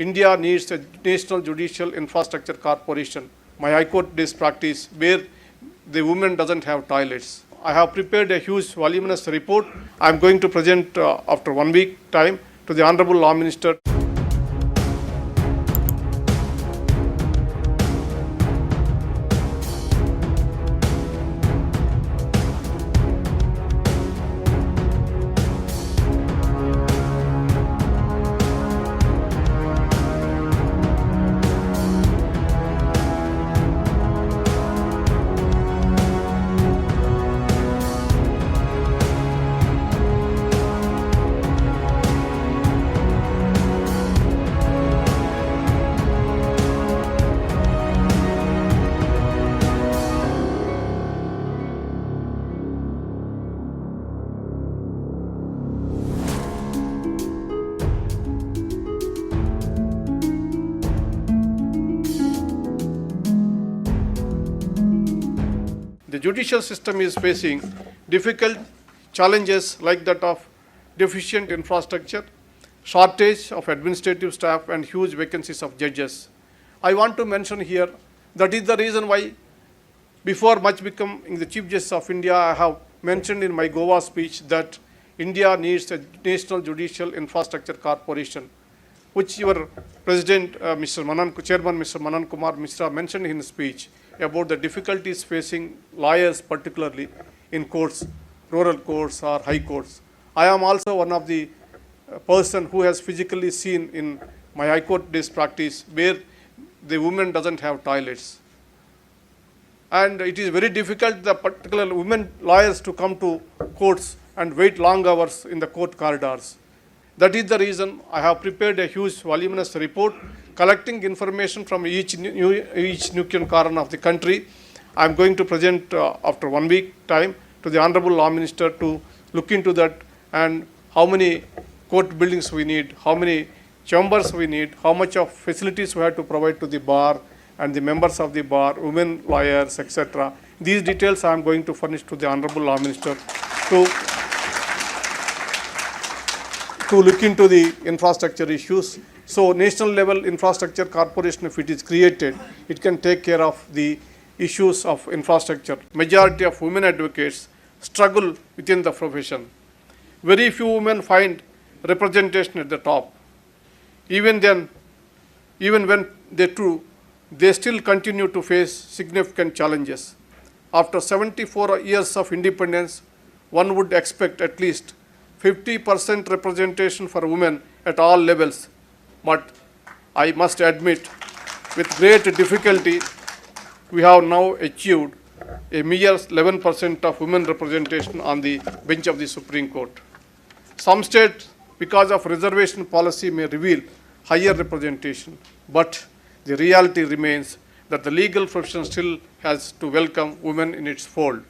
India needs a national judicial infrastructure corporation. My High Court days practice where the women doesn't have toilets. I have prepared a huge voluminous report. I am going to present after 1 week time to the Honorable Law Minister. The judicial system is facing difficult challenges like that of deficient infrastructure, shortage of administrative staff, and huge vacancies of judges. I want to mention here that is the reason why before much becoming the Chief Justice of India, I have mentioned in my Goa speech that India needs a national judicial infrastructure corporation, which your President, Chairman Mr. Manan Kumar Mishra mentioned in his speech about the difficulties facing lawyers, particularly in courts, rural courts or high courts. I am also one of the person who has physically seen in my High Court days practice where the women doesn't have toilets. And it is very difficult, the particular women lawyers, to come to courts and wait long hours in the court corridors. That is the reason I have prepared a huge voluminous report collecting information from each nook and corner of the country. I am going to present after 1 week time to the Honorable Law Minister to look into that and how many court buildings we need, how many chambers we need, how much of facilities we have to provide to the bar and the members of the bar, women lawyers, etc. These details I am going to furnish to the Honorable Law Minister to look into the infrastructure issues. So national level infrastructure corporation, if it is created, it can take care of the issues of infrastructure. Majority of women advocates struggle within the profession. Very few women find representation at the top. Even when they do, they still continue to face significant challenges. After 74 years of independence, one would expect at least 50% representation for women at all levels. But I must admit, with great difficulty, we have now achieved a mere 11% of women representation on the bench of the Supreme Court. Some states, because of reservation policy, may reveal higher representation, but the reality remains that the legal profession still has to welcome women in its fold.